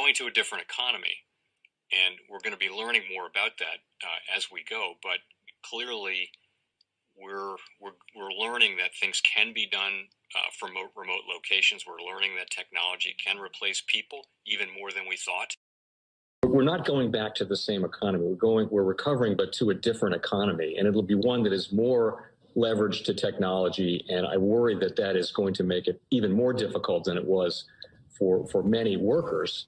going to a different economy, and we're going to be learning more about that as we go. But clearly, we're learning that things can be done from remote locations. We're learning that technology can replace people even more than we thought. We're not going back to the same economy. We're recovering, but to a different economy, and it'll be one that is more leveraged to technology. And I worry that that is going to make it even more difficult than it was for many workers.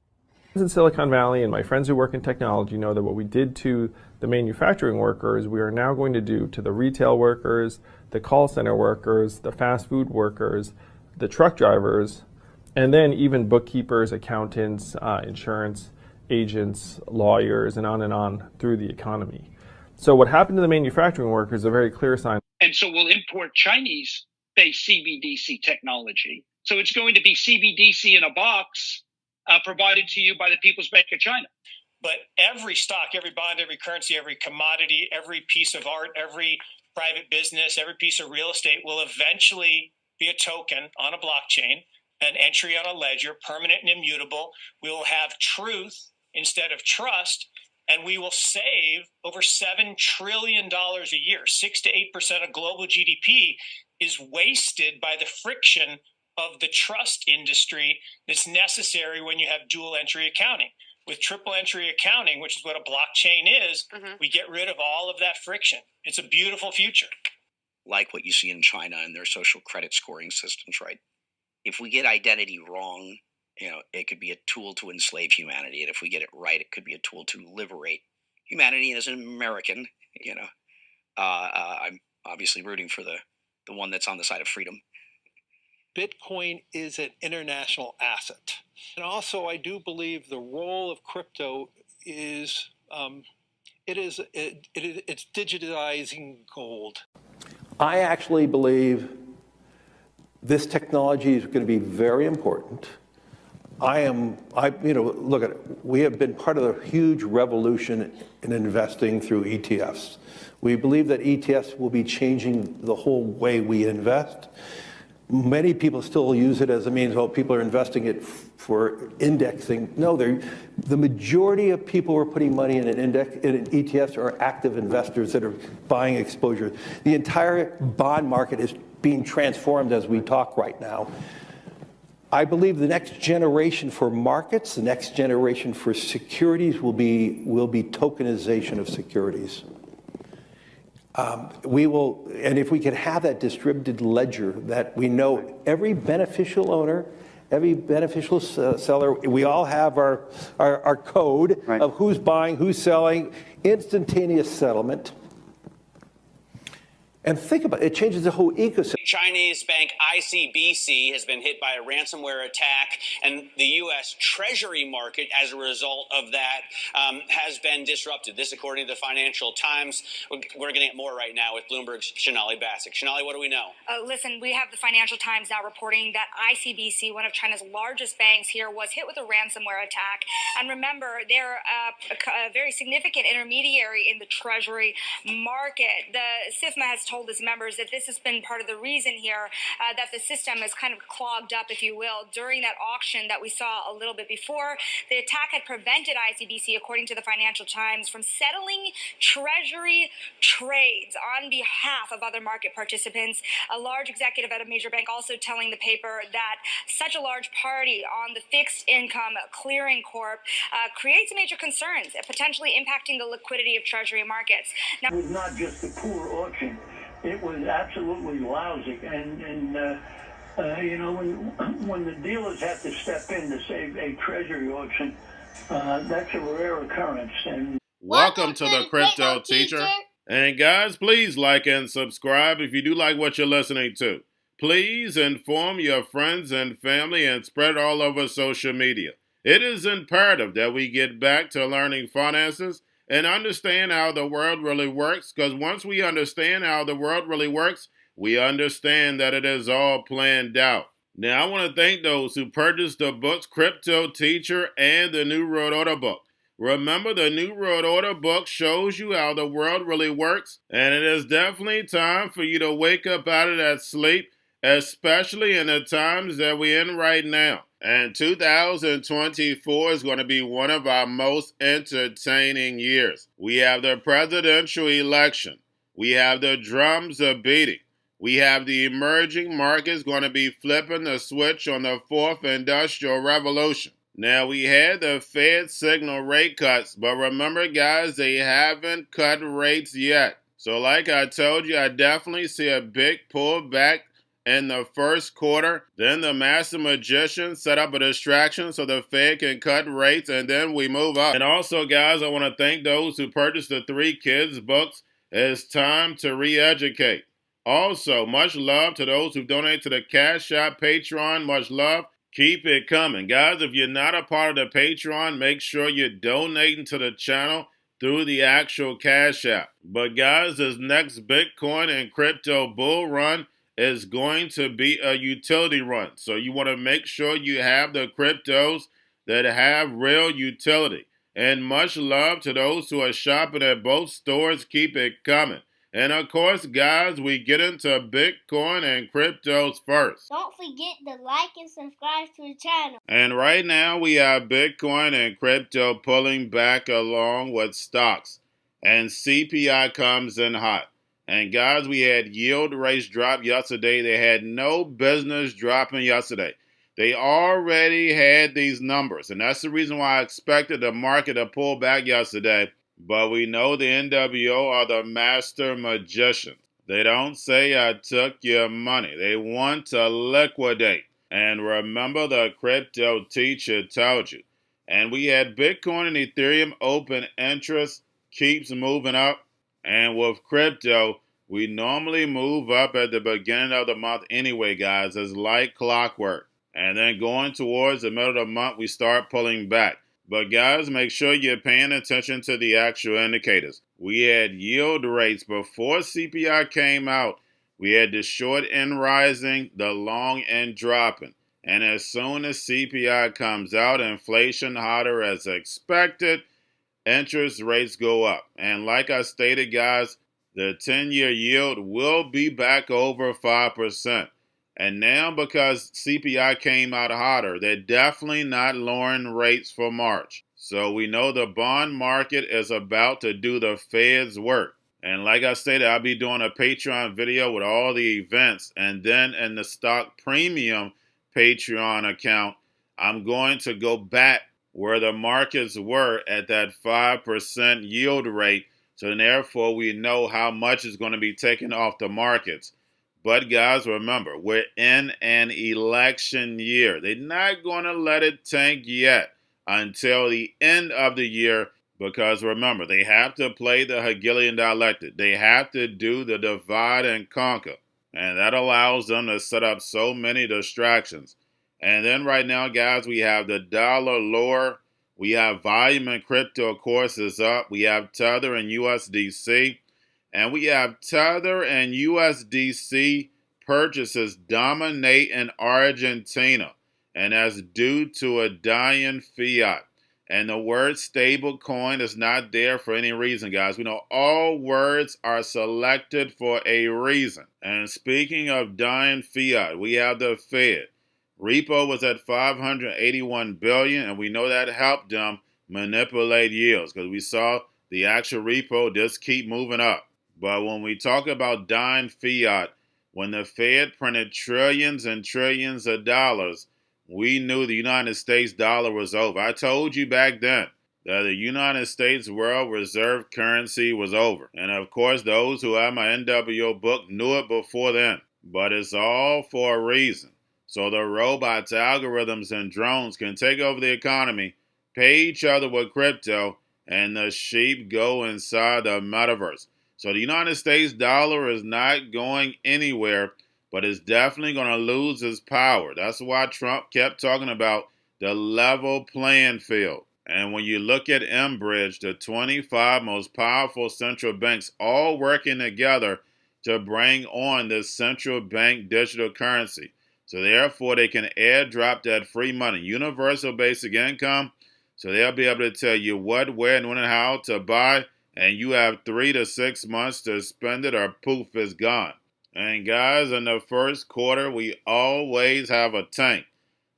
In Silicon Valley, and my friends who work in technology know that what we did to the manufacturing workers, we are now going to do to the retail workers, the call center workers, the fast food workers, the truck drivers, and then even bookkeepers, accountants, insurance agents, lawyers, and on through the economy. So what happened to the manufacturing workers is a very clear sign. And so we'll import Chinese-based CBDC technology. So it's going to be CBDC in a box provided to you by the People's Bank of China. But every stock, every bond, every currency, every commodity, every piece of art, every private business, every piece of real estate will eventually be a token on a blockchain, an entry on a ledger, permanent and immutable. We will have truth instead of trust, and we will save over $7 trillion a year. 6 to 8% of global GDP is wasted by the friction of the trust industry that's necessary when you have dual entry accounting. With triple entry accounting, which is what a blockchain is, we get rid of all of that friction. It's a beautiful future. Like what you see in China and their social credit scoring systems, right? If we get identity wrong, it could be a tool to enslave humanity. And if we get it right, it could be a tool to liberate humanity. And as an American, I'm obviously rooting for the one that's on the side of freedom. Bitcoin is an international asset. And also, I do believe the role of crypto is, it's digitizing gold. I actually believe this technology is going to be very important. Look at it. We have been part of a huge revolution in investing through ETFs. We believe that ETFs will be changing the whole way we invest. Many people still use it as a means, well, people are investing it for indexing. No, the majority of people who are putting money in an ETFs are active investors that are buying exposure. The entire bond market is being transformed as we talk right now. I believe the next generation for markets, the next generation for securities will be tokenization of securities. And if we can have that distributed ledger that we know every beneficial owner, every beneficial seller, we all have our code of who's buying, who's selling, instantaneous settlement. And think about it, it changes the whole ecosystem. Chinese bank ICBC has been hit by a ransomware attack, and the U.S. Treasury market, as a result of that, has been disrupted. This, according to the Financial Times. We're getting more right now with Bloomberg's Sonali Basak. Sonali, what do we know? Listen, we have the Financial Times now reporting that ICBC, one of China's largest banks here, was hit with a ransomware attack. And remember, they're a very significant intermediary in the Treasury market. The SIFMA has told its members that this has been part of the reason here that the system is kind of clogged up, if you will, during that auction that we saw a little bit before. The attack had prevented ICBC, according to the Financial Times, from settling Treasury trades on behalf of other market participants. A large executive at a major bank also telling the paper that such a large party on the fixed income clearing corp creates major concerns, potentially impacting the liquidity of Treasury markets. Now, it was not just a poor auction. It was absolutely lousy, and when the dealers have to step in to save a treasury auction, that's a rare occurrence. And welcome to the Crypto Teacher. And guys, please like and subscribe if you do like what you're listening to. Please inform your friends and family and spread all over social media. It is imperative that we get back to learning finances and understand how the world really works, because once we understand how the world really works, we understand that it is all planned out. Now, I want to thank those who purchased the books Cryptoteacher and the New World Order book. Remember, the New World Order book shows you how the world really works, and it is definitely time for you to wake up out of that sleep, especially in the times that we're in right now. And 2024 is going to be one of our most entertaining years. We have the presidential election. We have the drums are beating. We have the emerging markets going to be flipping the switch on the fourth industrial revolution. Now, we had the Fed signal rate cuts, but remember, guys, they haven't cut rates yet. So like I told you, I definitely see a big pullback in the first quarter. Then the master magician set up a distraction so the Fed can cut rates, and then we move up. And also, guys, I want to thank those who purchased the 3 Kids books. It's time to re-educate. Also, much love to those who donate to the Cash App, Patreon. Much love. Keep it coming. Guys, if you're not a part of the Patreon, make sure you're donating to the channel through the actual Cash App. But guys, this next Bitcoin and crypto bull run is going to be a utility run. So you want to make sure you have the cryptos that have real utility. And much love to those who are shopping at both stores. Keep it coming. And of course, guys, we get into Bitcoin and cryptos first. Don't forget to like and subscribe to the channel. And right now, we have Bitcoin and crypto pulling back along with stocks. And CPI comes in hot. And guys, we had yield rates drop yesterday. They had no business dropping yesterday. They already had these numbers. And that's the reason why I expected the market to pull back yesterday. But we know the NWO are the master magicians. They don't say, I took your money. They want to liquidate. And remember, the crypto teacher told you. And we had Bitcoin and Ethereum open interest keeps moving up. And with crypto, we normally move up at the beginning of the month anyway, guys. It's like clockwork. And then going towards the middle of the month, we start pulling back. But guys, make sure you're paying attention to the actual indicators. We had yield rates before CPI came out. We had the short end rising, the long end dropping. And as soon as CPI comes out, inflation hotter as expected, interest rates go up. And like I stated, guys, the 10-year yield will be back over 5%. And now, because CPI came out hotter, they're definitely not lowering rates for March. So we know the bond market is about to do the Fed's work. And like I stated, I'll be doing a Patreon video with all the events. And then in the stock premium Patreon account, I'm going to go back where the markets were at that 5% yield rate. So therefore, we know how much is going to be taken off the markets. But guys, remember, we're in an election year. They're not going to let it tank yet until the end of the year because remember, they have to play the Hegelian dialectic. They have to do the divide and conquer. And that allows them to set up so many distractions. And then right now, guys, we have the dollar lower. We have volume in crypto, of course, is up. We have Tether and USDC. And we have Tether and USDC purchases dominate in Argentina. And that's due to a dying fiat. And the word stable coin is not there for any reason, guys. We know all words are selected for a reason. And speaking of dying fiat, we have the Fed. Repo was at $581 billion, and we know that helped them manipulate yields because we saw the actual repo just keep moving up. But when we talk about dying fiat, when the Fed printed trillions and trillions of dollars, we knew the United States dollar was over. I told you back then that the United States world reserve currency was over. And of course, those who have my NWO book knew it before then. But it's all for a reason. So the robots, algorithms, and drones can take over the economy, pay each other with crypto, and the sheep go inside the metaverse. So the United States dollar is not going anywhere, but it's definitely going to lose its power. That's why Trump kept talking about the level playing field. And when you look at Enbridge, the 25 most powerful central banks all working together to bring on this central bank digital currency. So therefore, they can airdrop that free money, universal basic income. So they'll be able to tell you what, where, and when and how to buy. And you have 3 to 6 months to spend it or poof, it's gone. And guys, in the first quarter, we always have a tank.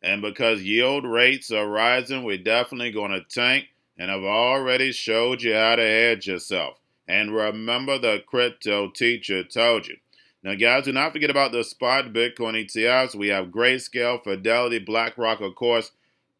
And because yield rates are rising, we're definitely going to tank. And I've already showed you how to hedge yourself. And remember, the crypto teacher told you. Now, guys, do not forget about the spot Bitcoin ETFs. We have Grayscale, Fidelity, BlackRock, of course,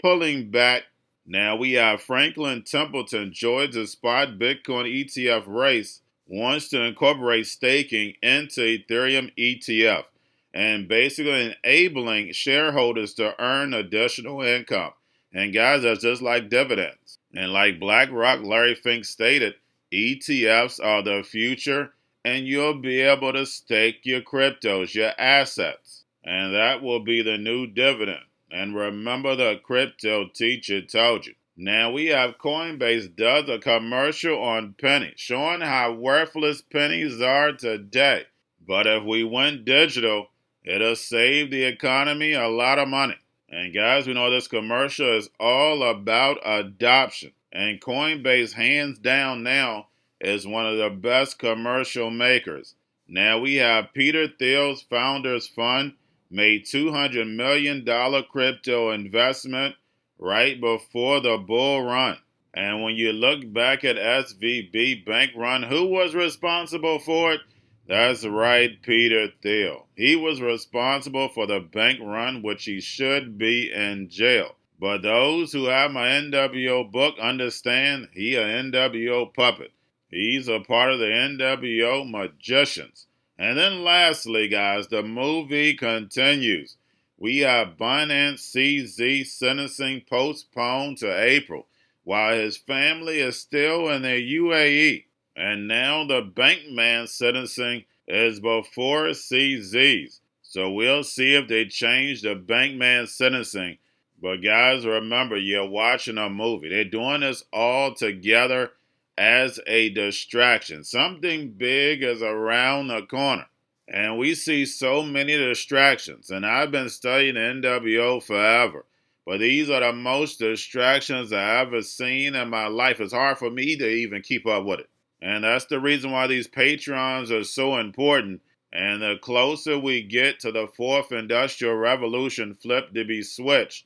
pulling back. Now, we have Franklin Templeton joins the spot Bitcoin ETF race, wants to incorporate staking into Ethereum ETF, and basically enabling shareholders to earn additional income. And guys, that's just like dividends. And like BlackRock, Larry Fink stated, ETFs are the future, and you'll be able to stake your cryptos, your assets. And that will be the new dividend. And remember, the crypto teacher told you. Now we have Coinbase does a commercial on pennies, showing how worthless pennies are today. But if we went digital, it'll save the economy a lot of money. And guys, we know this commercial is all about adoption. And Coinbase, hands down now, is one of the best commercial makers. Now we have Peter Thiel's Founders Fund made $200 million crypto investment right before the bull run. And when you look back at SVB bank run, who was responsible for it? That's right, Peter Thiel. He was responsible for the bank run, which he should be in jail. But those who have my NWO book understand he an NWO puppet. He's a part of the NWO magicians. And then lastly, guys, the movie continues. We have Binance CZ sentencing postponed to April, while his family is still in the UAE. And now the Bankman sentencing is before CZ's. So we'll see if they change the Bankman sentencing. But guys, remember, you're watching a movie. They're doing this all together as a distraction. Something big is around the corner. And we see so many distractions. And I've been studying NWO forever. But these are the most distractions I've ever seen in my life. It's hard for me to even keep up with it. And that's the reason why these Patrons are so important. And the closer we get to the fourth industrial revolution flip to be switched,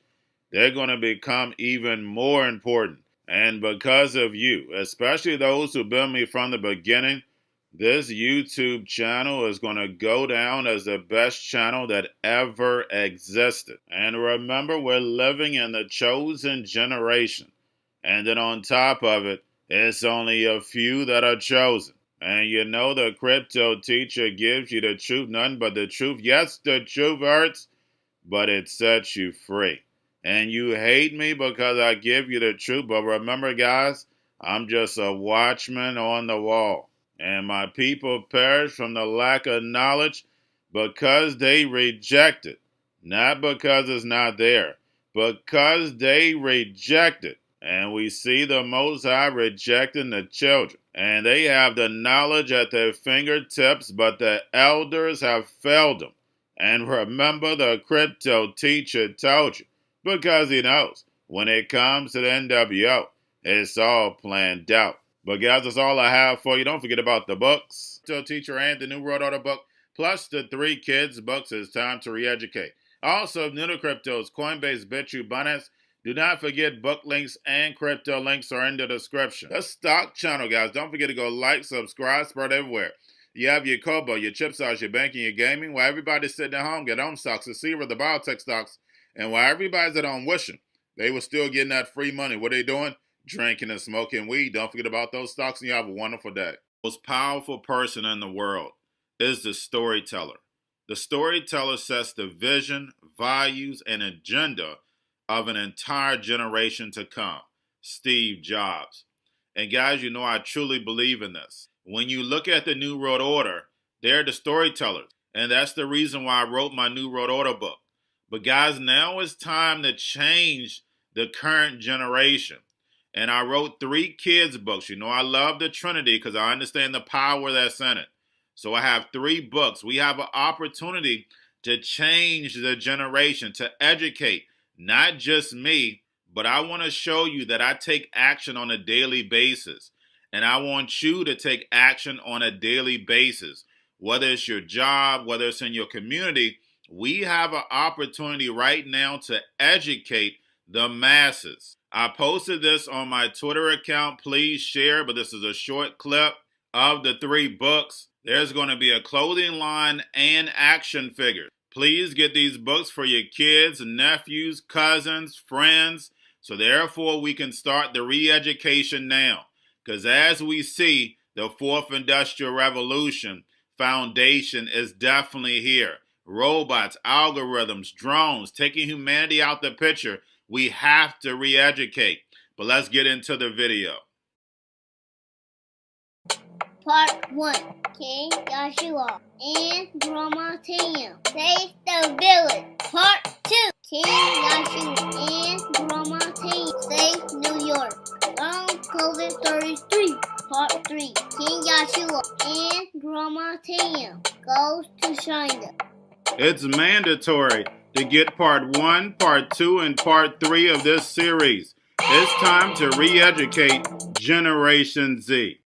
they're going to become even more important. And because of you, especially those who built me from the beginning, this YouTube channel is going to go down as the best channel that ever existed. And remember, we're living in the chosen generation. And then on top of it, it's only a few that are chosen. And you know the crypto teacher gives you the truth, none but the truth. Yes, the truth hurts, but it sets you free. And you hate me because I give you the truth. But remember, guys, I'm just a watchman on the wall. And my people perish from the lack of knowledge because they reject it. Not because it's not there, because they reject it. And we see the Most High rejecting the children. And they have the knowledge at their fingertips, but the elders have failed them. And remember, the crypto teacher told you, because he knows when it comes to the NWO, it's all planned out. But guys, that's all I have for you. Don't forget about the books, Crypto Teacher and the New World Order book, plus the 3 kids books. It's time to re-educate. Also, new to cryptos, Coinbase, Bitrue, Binance. Do not forget book links and crypto links are in the description. The stock channel, guys. Don't forget to go like, subscribe, spread everywhere. You have your Kobo, your chip stocks, your banking, your gaming. While everybody's sitting at home, get on stocks, the Seaver, the biotech stocks. And while everybody's at home wishing they were still getting that free money, what are they doing? Drinking and smoking weed. Don't forget about those stocks, and you have a wonderful day. The most powerful person in the world is the storyteller. The storyteller sets the vision, values, and agenda of an entire generation to come. Steve Jobs. And guys, you know I truly believe in this. When you look at the New World Order, they're the storytellers. And that's the reason why I wrote my New World Order book. But guys, now it's time to change the current generation. And I wrote 3 kids books. You know, I love the Trinity because I understand the power that's in it. So I have 3 books. We have an opportunity to change the generation, to educate, not just me, but I want to show you that I take action on a daily basis. And I want you to take action on a daily basis, whether it's your job, whether it's in your community, We have an opportunity right now to educate the masses. I posted this on my Twitter account. Please share, but this is a short clip of the 3 books. There's going to be a clothing line and action figures. Please get these books for your kids, nephews, cousins, friends, so therefore we can start the re-education now. Because as we see, the 4th Industrial Revolution foundation is definitely here. Robots, algorithms, drones, taking humanity out the picture. We have to re-educate. But let's get into the video. Part 1. King Joshua and Grandma Tam save the village. Part 2. King Joshua and Grandma Tam save New York from COVID-33. Part 3. King Joshua and Grandma Tam goes to China. It's mandatory to get part 1, part 2, and part 3 of this series. It's time to re-educate Generation Z.